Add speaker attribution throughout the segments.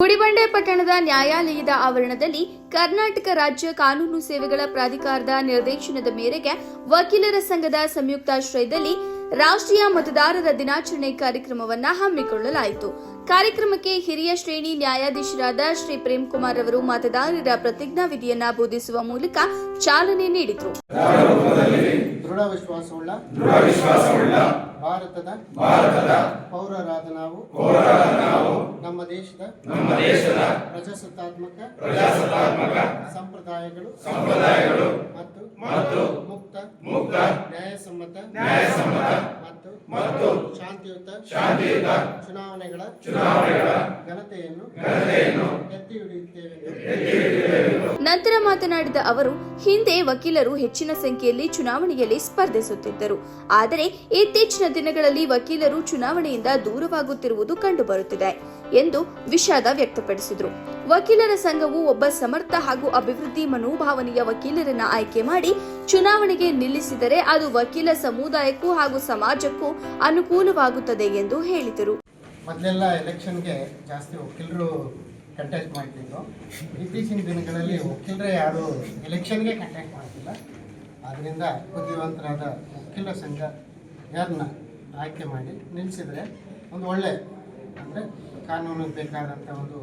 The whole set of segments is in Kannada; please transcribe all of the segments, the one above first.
Speaker 1: ಗುಡಿಬಂಡೆ ಪಟ್ಟಣದ ನ್ಯಾಯಾಲಯದ ಆವರಣದಲ್ಲಿ ಕರ್ನಾಟಕ ರಾಜ್ಯ ಕಾನೂನು ಸೇವೆಗಳ ಪ್ರಾಧಿಕಾರದ ನಿರ್ದೇಶನದ ಮೇರೆಗೆ ವಕೀಲರ ಸಂಘದ ಸಂಯುಕ್ತಾಶ್ರಯದಲ್ಲಿ ರಾಷ್ಟ್ರೀಯ ಮತದಾರರ ದಿನಾಚರಣೆ ಕಾರ್ಯಕ್ರಮವನ್ನು ಹಮ್ಮಿಕೊಳ್ಳಲಾಯಿತು. ಕಾರ್ಯಕ್ರಮಕ್ಕೆ ಹಿರಿಯ ಶ್ರೇಣಿ ನ್ಯಾಯಾಧೀಶರಾದ ಶ್ರೀ ಪ್ರೇಮ್ ಕುಮಾರ್ ಅವರು ಮತದಾರರ ಪ್ರತಿಜ್ಞಾ ವಿಧಿಯನ್ನ ಬೋಧಿಸುವ ಮೂಲಕ ಚಾಲನೆ ನೀಡಿದರು.
Speaker 2: ದೃಢ ವಿಶ್ವಾಸವುಳ್ಳ ಭಾರತದ ಪೌರರಾದ ನಾವು ನಮ್ಮ ದೇಶದ ಪ್ರಜಾಸತ್ತಾತ್ಮಕ ಸಂಪ್ರದಾಯಗಳು ಮತ್ತು ಮುಕ್ತ ನ್ಯಾಯಸಮ್ಮತ ಮತ್ತು ಶಾಂತಿಯುತ ಚುನಾವಣೆಗಳ ಘನತೆಯನ್ನು ಎತ್ತಿ ಹಿಡಿಯುತ್ತೇವೆ.
Speaker 1: ನಂತರ ಮಾತನಾಡಿದ ಅವರು, ಹಿಂದೆ ವಕೀಲರು ಹೆಚ್ಚಿನ ಸಂಖ್ಯೆಯಲ್ಲಿ ಚುನಾವಣೆಯಲ್ಲಿ ಸ್ಪರ್ಧಿಸುತ್ತಿದ್ದರು. ಆದರೆ ಇತ್ತೀಚಿನ ದಿನಗಳಲ್ಲಿ ವಕೀಲರು ಚುನಾವಣೆಯಿಂದ ದೂರವಾಗುತ್ತಿರುವುದು ಕಂಡುಬರುತ್ತಿದೆ ಎಂದು ವಿಷಾದ ವ್ಯಕ್ತಪಡಿಸಿದರು. ವಕೀಲರ ಸಂಘವು ಒಬ್ಬ ಸಮರ್ಥ ಹಾಗೂ ಅಭಿವೃದ್ಧಿ ಮನೋಭಾವನೆಯ ವಕೀಲರನ್ನ ಆಯ್ಕೆ ಮಾಡಿ ಚುನಾವಣೆಗೆ ನಿಲ್ಲಿಸಿದರೆ ಅದು ವಕೀಲ ಸಮುದಾಯಕ್ಕೂ ಹಾಗೂ ಸಮಾಜಕ್ಕೂ ಅನುಕೂಲವಾಗುತ್ತದೆ ಎಂದು ಹೇಳಿದರು.
Speaker 2: ಮೊದಲೆಲ್ಲ ಎಲೆಕ್ಷನ್ಗೆ ಜಾಸ್ತಿ ವಕೀಲರು ಕಂಟೆಸ್ಟ್ ಮಾಡ್ತಿದ್ರು. ಇತ್ತೀಚಿನ ದಿನಗಳಲ್ಲಿ ವಕೀಲರೇ ಯಾರು ಎಲೆಕ್ಷನ್ಗೆ ಕಂಟೆಸ್ಟ್ ಮಾಡ್ತಿಲ್ಲ. ಆದ್ದರಿಂದ ಬುದ್ಧಿವಂತರಾದ ವಕೀಲರ ಸಂಘ ಯಾರನ್ನ ಆಯ್ಕೆ ಮಾಡಿ ನಿಲ್ಲಿಸಿದರೆ ಒಂದು ಒಳ್ಳೆ ಅಂದರೆ ಕಾನೂನಿಗೆ ಬೇಕಾದಂಥ ಒಂದು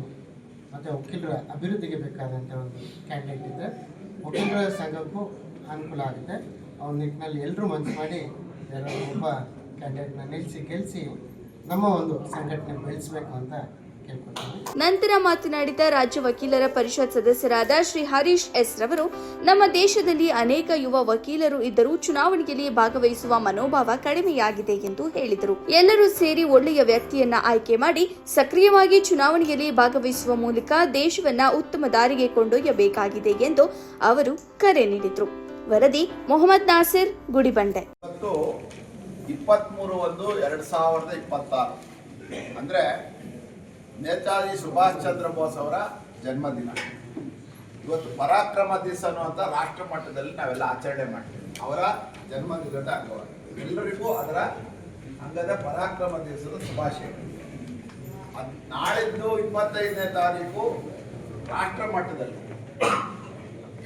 Speaker 2: ಮತ್ತು ವಕೀಲರ ಅಭಿವೃದ್ಧಿಗೆ ಬೇಕಾದಂಥ ಒಂದು ಕ್ಯಾಂಡಿಡೇಟ್ ಇದ್ದರೆ ವಕೀಲರ ಸಂಘಕ್ಕೂ ಅನುಕೂಲ ಆಗುತ್ತೆ. ಅವನ ನಿಟ್ಟಿನಲ್ಲಿ ಎಲ್ಲರೂ ಮನಸ್ಸು ಮಾಡಿ ಒಬ್ಬ ಕ್ಯಾಂಡಿಡೇಟ್ನ ಗೆಲ್ಲಿಸಿ ನಮ್ಮ ಒಂದು ಸಂಘಟನೆ ಬೆಳೆಸಬೇಕು ಅಂತ ಕೇಳ್ಕೊಳ್ತೀನಿ.
Speaker 1: ನಂತರ ಮಾತನಾಡಿದ ರಾಜ್ಯ ವಕೀಲರ ಪರಿಷತ್ ಸದಸ್ಯರಾದ ಶ್ರೀ ಹರೀಶ್ ಎಸ್ ರವರು, ನಮ್ಮ ದೇಶದಲ್ಲಿ ಅನೇಕ ಯುವ ವಕೀಲರು ಇದ್ದರೂ ಚುನಾವಣೆಯಲ್ಲಿ ಭಾಗವಹಿಸುವ ಮನೋಭಾವ ಕಡಿಮೆಯಾಗಿದೆ ಎಂದು ಹೇಳಿದರು. ಎಲ್ಲರೂ ಸೇರಿ ಒಳ್ಳೆಯ ವ್ಯಕ್ತಿಯನ್ನ ಆಯ್ಕೆ ಮಾಡಿ ಸಕ್ರಿಯವಾಗಿ ಚುನಾವಣೆಯಲ್ಲಿ ಭಾಗವಹಿಸುವ ಮೂಲಕ ದೇಶವನ್ನ ಉತ್ತಮ ದಾರಿಗೆ ಕೊಂಡೊಯ್ಯಬೇಕಾಗಿದೆ ಎಂದು ಅವರು ಕರೆ ನೀಡಿದರು. ವರದಿ ಮೊಹಮ್ಮದ್ ನಾಸಿರ್, ಗುಡಿಬಂಡೆ.
Speaker 3: 23/1/2026 ಅಂದ್ರೆ ನೇತಾಜಿ ಸುಭಾಷ್ ಚಂದ್ರ ಬೋಸ್ ಅವರ ಜನ್ಮದಿನ. ಇವತ್ತು ಪರಾಕ್ರಮ ದಿವಸ ಅನ್ನುವಂಥ ರಾಷ್ಟ್ರ ಮಟ್ಟದಲ್ಲಿ ನಾವೆಲ್ಲ ಆಚರಣೆ ಮಾಡ್ತೀವಿ. ಅವರ ಜನ್ಮದಿನದ ಅಂಗವಾಗಿ ಎಲ್ಲರಿಗೂ ಅದರ ಅಂಗದ ಪರಾಕ್ರಮ ದಿವಸದ ಶುಭಾಶಯಗಳು. ನಾಳಿದ್ದು 25ನೇ ತಾರೀಕು ರಾಷ್ಟ್ರ ಮಟ್ಟದಲ್ಲಿ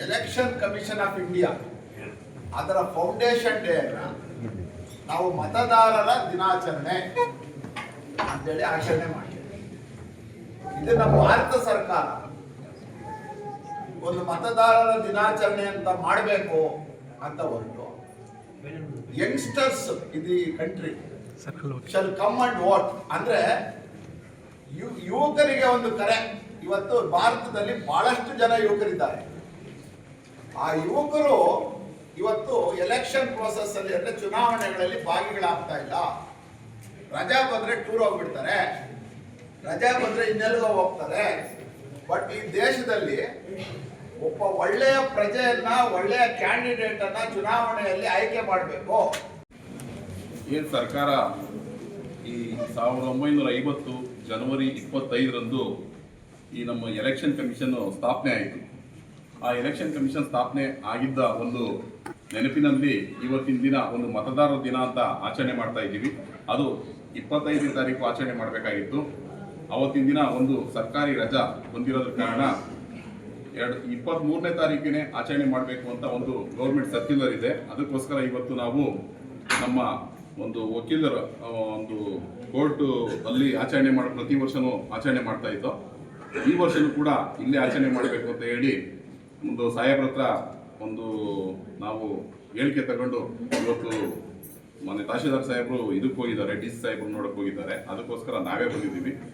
Speaker 3: ಎಲೆಕ್ಷನ್ ಕಮಿಷನ್ ಆಫ್ ಇಂಡಿಯಾ ಅದರ ಫೌಂಡೇಶನ್ ಡೇ ನಾವು ಮತದಾರರ ದಿನಾಚರಣೆ ಅಂತೇಳಿ ಆಚರಣೆ ಮಾಡ್ತೀವಿ. ಇದು ನಮ್ಮ ಭಾರತ ಸರ್ಕಾರ ಒಂದು ಮತದಾರರ ದಿನಾಚರಣೆ ಅಂತ ಮಾಡಬೇಕು ಅಂತ ಹೊರಟು ಯಂಗ್ಸ್ಟರ್ಸ್ ಇದು ಈ country shall come and vote ಅಂದ್ರೆ ಯುವಕರಿಗೆ ಒಂದು ಕರೆ. ಇವತ್ತು ಭಾರತದಲ್ಲಿ ಬಹಳಷ್ಟು ಜನ ಯುವಕರಿದ್ದಾರೆ. ಆ ಯುವಕರು ಇವತ್ತು ಎಲೆಕ್ಷನ್ ಪ್ರೋಸೆಸ್ ಅಲ್ಲಿ ಅಂದ್ರೆ ಚುನಾವಣೆಗಳಲ್ಲಿ ಭಾಗಿಗಳಾಗ್ತಾ ಇಲ್ಲ. ರಜಾ ಬಂದ್ರೆ ಟೂರ್ ಹೋಗ್ಬಿಡ್ತಾರೆ, ರಜಾ ಬಂದ್ರೆ ಇನ್ನೆಲ್ಗೋ ಹೋಗ್ತಾರೆ. ಬಟ್ ಈ ದೇಶದಲ್ಲಿ ಒಬ್ಬ ಒಳ್ಳೆಯ ಪ್ರಜೆಯನ್ನ ಒಳ್ಳೆಯ ಕ್ಯಾಂಡಿಡೇಟ್ ಅನ್ನ ಚುನಾವಣೆಯಲ್ಲಿ ಆಯ್ಕೆ ಮಾಡಬೇಕು.
Speaker 4: ಏನು ಸರ್ಕಾರ ಈ 1950 ಜನವರಿ 25ರಂದು ಈ ನಮ್ಮ ಎಲೆಕ್ಷನ್ ಕಮಿಷನ್ ಸ್ಥಾಪನೆ ಆಯಿತು. ಆ ಎಲೆಕ್ಷನ್ ಕಮಿಷನ್ ಸ್ಥಾಪನೆ ಆಗಿದ್ದ ಒಂದು ನೆನಪಿನಲ್ಲಿ ಇವತ್ತಿನ ದಿನ ಒಂದು ಮತದಾರರ ದಿನ ಅಂತ ಆಚರಣೆ ಮಾಡ್ತಾ ಇದ್ದೀವಿ. ಅದು 25ನೇ ತಾರೀಕು ಆಚರಣೆ ಮಾಡಬೇಕಾಗಿತ್ತು. ಅವತ್ತಿನ ದಿನ ಒಂದು ಸರ್ಕಾರಿ ರಜಾ ಬಂದಿರೋದ್ರ ಕಾರಣ 23ನೇ ತಾರೀಕಿನೇ ಆಚರಣೆ ಮಾಡಬೇಕು ಅಂತ ಒಂದು ಗೌರ್ಮೆಂಟ್ ಸರ್ಕ್ಯುಲರ್ ಇದೆ. ಅದಕ್ಕೋಸ್ಕರ ಇವತ್ತು ನಾವು ನಮ್ಮ ಒಂದು ವಕೀಲರ ಒಂದು ಕೋರ್ಟ್ ಅಲ್ಲಿ ಆಚರಣೆ ಪ್ರತಿ ವರ್ಷನೂ ಆಚರಣೆ ಮಾಡ್ತಾ ಇದ್ದೋ. ಈ ವರ್ಷನೂ ಕೂಡ ಇಲ್ಲೇ ಆಚರಣೆ ಮಾಡಬೇಕು ಅಂತ ಹೇಳಿ ಒಂದು ಸಾಹೇಬ್ರ ಹತ್ರ ಒಂದು ನಾವು ಹೇಳಿಕೆ ತಗೊಂಡು ಇವತ್ತು ಮೊನ್ನೆ ತಹಶೀಲ್ದಾರ್ ಸಾಹೇಬರು ಇದಕ್ಕೆ ಹೋಗಿದ್ದಾರೆ, ಡಿ ಸಿ ಸಾಹೇಬರು ನೋಡಕ್ಕೆ ಹೋಗಿದ್ದಾರೆ. ಅದಕ್ಕೋಸ್ಕರ ನಾವೇ ಬಂದಿದ್ದೀವಿ.